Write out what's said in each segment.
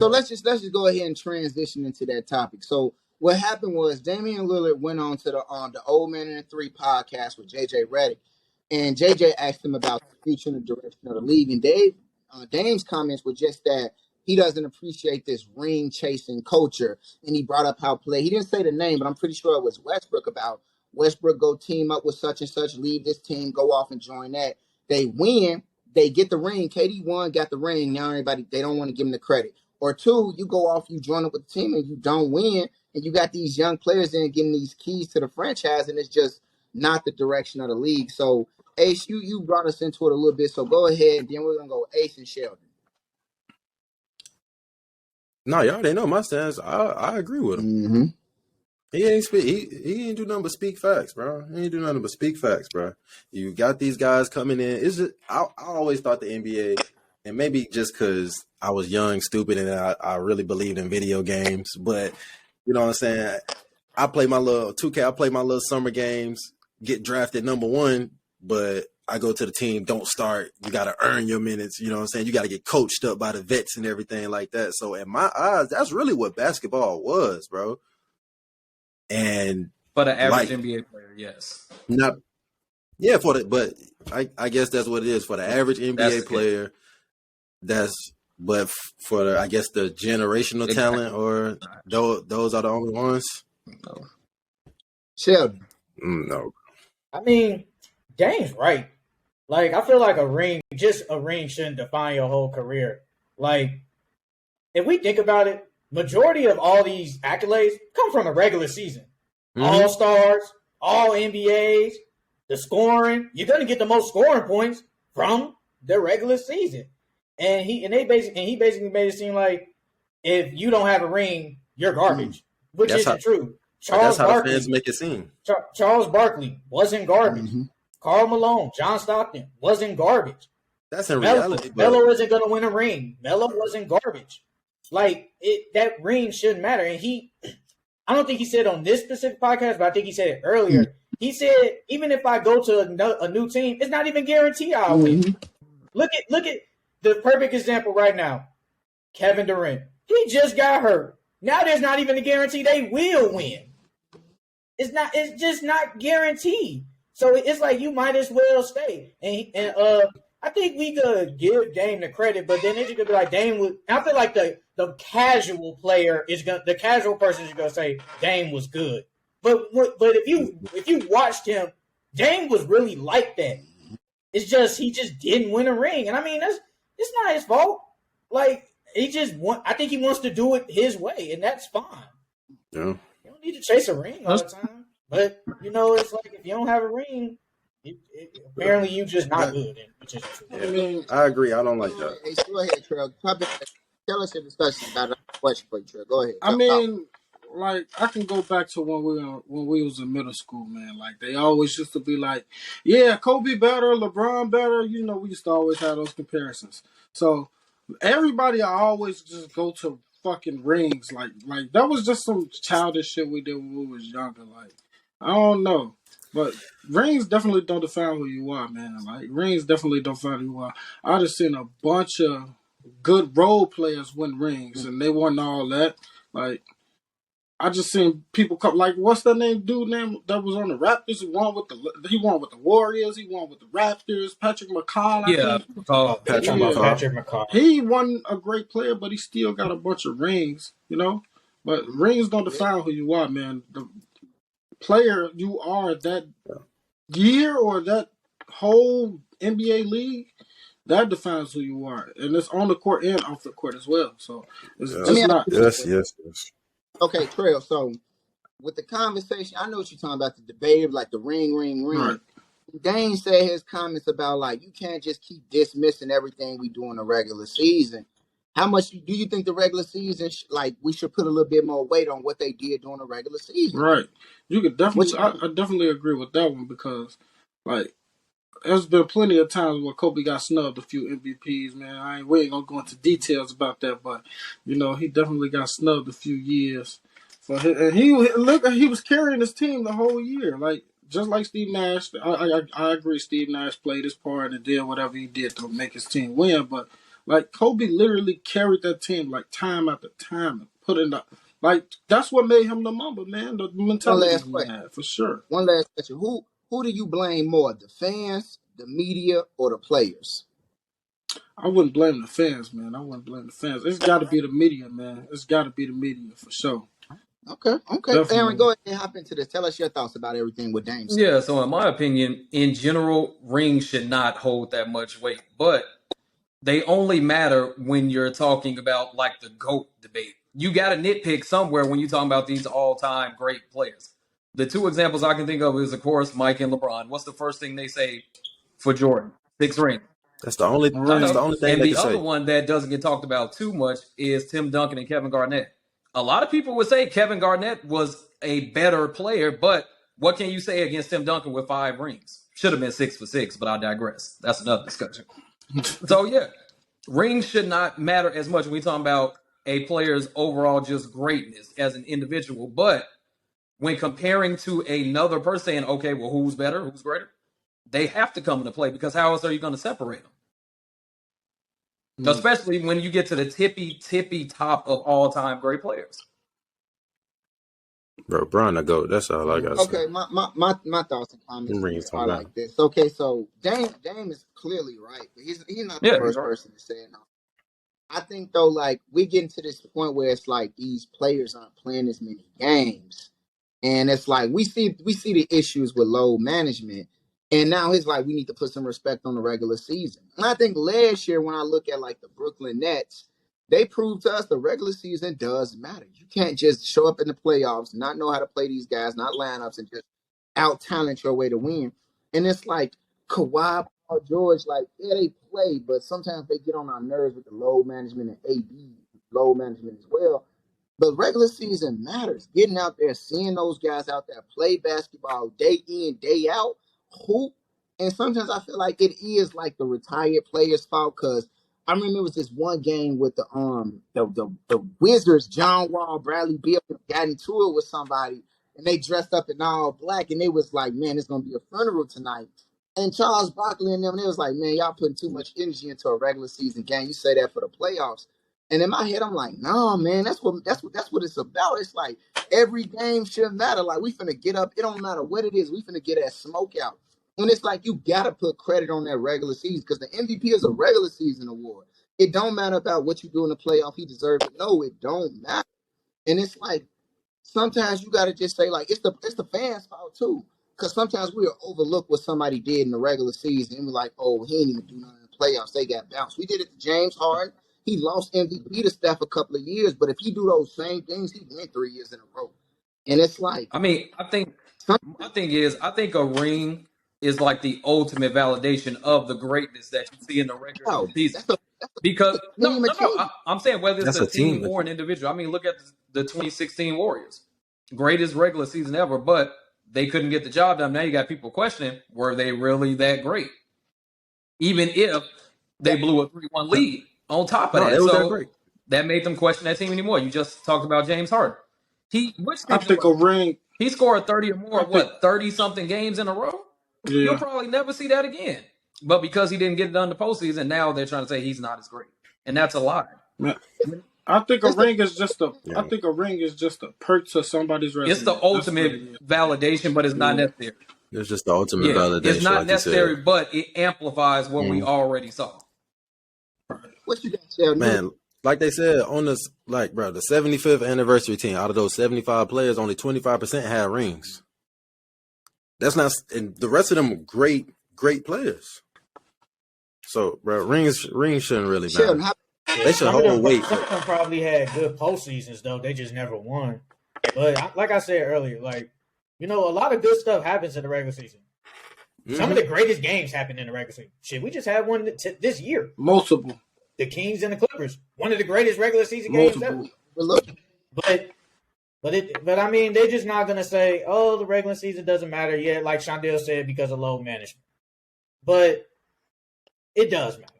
So let's just go ahead and transition into that topic. So what happened was Damian Lillard went on to the Old Man and the Three podcast with JJ Redick, and JJ asked him about the future and the direction of the league. And Dame's comments were just that he doesn't appreciate this ring chasing culture, and he brought up how he didn't say the name, but I'm pretty sure it was Westbrook, about Westbrook go team up with such and such, leave this team, go off and join that. They win, they get the ring. KD won, got the ring. Now everybody, they don't want to give him the credit. Or two, you go off, you join up with the team and you don't win, and you got these young players in getting these keys to the franchise, and it's just not the direction of the league. So Ace, you brought us into it a little bit, so go ahead. Then we're gonna go Ace and Sheldon. No, y'all already know my stance. I agree with him. Mm-hmm. He ain't do nothing but speak facts, bro. He ain't do nothing but speak facts, bro. You got these guys coming in. It's just I always thought the NBA, and maybe just because I was young, stupid, and I really believed in video games, but you know what I'm saying? I play my little 2K, I play my little summer games, get drafted number 1, but I go to the team, don't start. You got to earn your minutes. You know what I'm saying? You got to get coached up by the vets and everything like that. So in my eyes, that's really what basketball was, bro. And for the average NBA player, yes. But I guess that's what it is for the average NBA player. But for I guess the generational talent, or those are the only ones. No. Sheldon. No. I mean, Dame's right. Like, I feel like a ring shouldn't define your whole career. Like, if we think about it, majority of all these accolades come from the regular season. Mm-hmm. All-Stars, all NBAs, the scoring. You're going to get the most scoring points from the regular season. And he basically made it seem like if you don't have a ring, you're garbage, which isn't true. That's how the fans make it seem. Charles Barkley wasn't garbage. Mm-hmm. Karl Malone, John Stockton wasn't garbage. That's in reality. Melo isn't going to win a ring. Melo wasn't garbage. Like, that ring shouldn't matter. And I don't think he said on this specific podcast, but I think he said it earlier. Mm-hmm. He said, even if I go to a new team, it's not even guaranteed I'll win. Look at the perfect example right now. Kevin Durant. He just got hurt. Now there's not even a guarantee they will win. It's just not guaranteed. So it's like you might as well stay. And I think we could give Dame the credit, but then it's gonna be like Dame was. I feel like the casual player the casual person is gonna say Dame was good. But if you watched him, Dame was really like that. It's just he just didn't win a ring, and I mean it's not his fault. Like I think he wants to do it his way, and that's fine. Yeah. You don't need to chase a ring all the time. But, it's like if you don't have a ring, apparently you just not good. I agree. I don't like that. Hey, go ahead, Trell. Tell us your discussion about a question for you, Trell. Go ahead. I mean, like, I can go back to when we was in middle school, man. Like, they always used to be like, yeah, Kobe better, LeBron better. We used to always have those comparisons. So everybody always just go to fucking rings. Like that was just some childish shit we did when we was younger. Like, I don't know. But rings definitely don't define who you are, man. Like, rings definitely don't define who you are. I just seen a bunch of good role players win rings, and they won all that. Like, I just seen people come. Like, what's that dude name that was on the Raptors? He won with the Warriors. He won with the Raptors. Patrick McCall. Patrick McCall. He won a great player, but he still got a bunch of rings. But rings don't define who you are, man. The player you are that year or that whole NBA league, that defines who you are, and it's on the court and off the court as well. So it's just not. Yes. Okay, Trail. So with the conversation, I know what you're talking about, the debate of like the ring. Right. Dane said his comments about like you can't just keep dismissing everything we do in the regular season. How much do you think the regular season, we should put a little bit more weight on what they did during the regular season? Right. You could definitely, I definitely agree with that one because, like, there's been plenty of times where Kobe got snubbed a few MVPs, man. We ain't gonna go into details about that, but he definitely got snubbed a few years. And he was carrying his team the whole year, like just like Steve Nash. I agree. Steve Nash played his part and did whatever he did to make his team win, but Like Kobe literally carried that team like time after time and put it up. Like that's what made him the Mamba, man. The One mentality last he question. had for sure. One last question. Who do you blame more, the fans, the media, or the players? I wouldn't blame the fans, man. I wouldn't blame the fans. It's got to be the media, man. It's got to be the media for sure. Okay. Definitely. Aaron, go ahead and hop into this. Tell us your thoughts about everything with Dame. Yeah, so in my opinion, in general, rings should not hold that much weight, but they only matter when you're talking about like the GOAT debate. You got to nitpick somewhere when you're talking about these all-time great players. The two examples I can think of is, of course, Mike and LeBron. What's the first thing they say for Jordan? 6 rings. That's the only. Right. That's the only thing And they the can other say. one that doesn't get talked about too much is Tim Duncan and Kevin Garnett. A lot of people would say Kevin Garnett was a better player, but what can you say against Tim Duncan with 5 rings? Should have been 6 for 6, but I digress. That's another discussion. So, yeah, rings should not matter as much when we're talking about a player's overall just greatness as an individual. But when comparing to another person saying, okay, well, who's better, who's greater? They have to come into play because how else are you going to separate them? Especially when you get to the tippy top of all-time great players. Bro, Brian, I go. That's all I got to Okay, say. my thoughts and comments Rings are don't like this. Okay, so Dame is clearly right, but he's not the Yeah, first right. person to say it. No. I think though, like we getting to this point where it's like these players aren't playing as many games, and it's like we see the issues with load management, and now it's like we need to put some respect on the regular season. And I think last year when I look at like the Brooklyn Nets, they proved to us the regular season does matter. You can't just show up in the playoffs, not know how to play these guys, not lineups, and just out talent your way to win. And it's like Kawhi, Paul George, like yeah, they play, but sometimes they get on our nerves with the load management and AD load management as well. But regular season matters. Getting out there, seeing those guys out there play basketball day in, day out, hoop. And sometimes I feel like it is like the retired players' fault because I remember it was this one game with the Wizards, John Wall, Bradley Beal got into it with somebody, and they dressed up in all black, and it was like, man, it's gonna be a funeral tonight. And Charles Barkley and them, it was like, man, y'all putting too much energy into a regular season game. You say that for the playoffs. And in my head, I'm like, no, man, that's what it's about. It's like every game shouldn't matter. Like we finna get up. It don't matter what it is. We finna get that smoke out. And it's like you gotta put credit on that regular season because the MVP is a regular season award. It don't matter about what you do in the playoff. He deserves it. No, it don't matter. And it's like sometimes you gotta just say like it's the fans' fault too. Because sometimes we'll overlook what somebody did in the regular season and we're like, oh, he didn't even do nothing in the playoffs. They got bounced. We did it to James Harden. He lost MVP to Steph a couple of years, but if he do those same things, he win 3 years in a row. And it's like, I mean, I think a ring is like the ultimate validation of the greatness that you see in the regular wow, season. that's Because team I'm saying whether it's That's a a team team or an individual. I mean, look at the 2016 Warriors, greatest regular season ever, but they couldn't get the job done. Now you got people questioning, were they really that great? Even if they blew a 3-1 lead on top of No, that. it was that So great. that made them question that team anymore. You just talked about James Harden. I think a ring. He scored 30 or more, 30-something games in a row? You'll Yeah, probably never see that again. But because he didn't get it done in the postseason, now they're trying to say he's not as great. And that's a lie. man. I think a It's the- ring is just a. I think a ring is just a perk to somebody's resume. It's the That's what it ultimate is. validation, but it's not Yeah. necessary. It's just the ultimate Yeah, validation. it's not like you necessary, said. but it amplifies what we already saw. what you got, Sheldon? Man, like they said on this, like bro, the 75th anniversary team. Out of those 75 players, only 25% had rings. That's not, and the rest of them are great players. So, bro, rings shouldn't really Sheldon, matter. how, They should hold weight. Some of them probably had good postseasons though. They just never won. But like I said earlier, like a lot of good stuff happens in the regular season. Some of the greatest games happen in the regular season. Shit, we just had one this year. Multiple. The Kings and the Clippers. One of the greatest regular season games ever. But I mean, they're just not gonna say, "Oh, the regular season doesn't matter yet," like Shondell said, because of load management. But it does matter.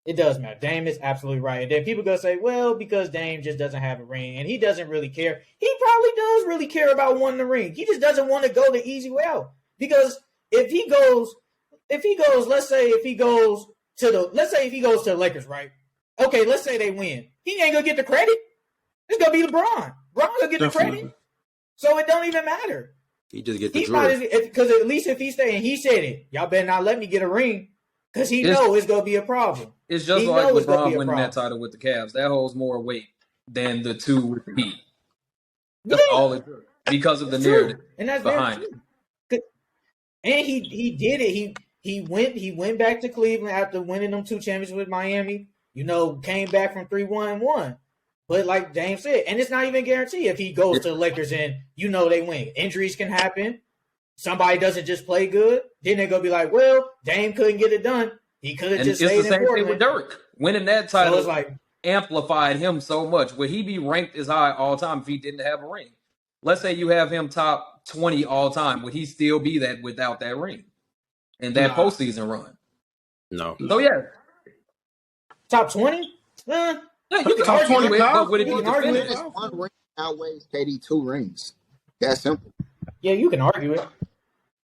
It does matter. Dame is absolutely right. And then people gonna say, "Well, because Dame just doesn't have a ring and he doesn't really care." He probably does really care about winning the ring. He just doesn't want to go the easy way out. Because if he goes, let's say if he goes to the Lakers, right? Okay, let's say they win. He ain't gonna get the credit. It's gonna be LeBron. LeBron gonna get the credit. So it don't even matter. He just get the drill. Because at least if he stay and he said it, y'all better not let me get a ring. Because he know it's gonna be a problem. It's just like LeBron winning that title with the Cavs. That holds more weight than the 2 with the Heat. That's all it does. Because of the narrative and that's behind it. And he did it. He went back to Cleveland after winning them 2 championships with Miami. You know, came back from 3-1 and won. But like James said, and it's not even guaranteed if he goes to the Lakers and you know they win. Injuries can happen. Somebody doesn't just play good. Then they're gonna be like, well, Dame couldn't get it done. He could have just stayed in Portland. It's the same thing with Dirk. Winning that title so amplified him so much. Would he be ranked as high all time if he didn't have a ring? Let's say you have him top 20 all time. Would he still be that without that ring and that postseason run? No. So yeah, top 20. Yeah, you can argue with, but would it be one ring outweighs KD 2 rings? That's simple. Yeah, you can argue it.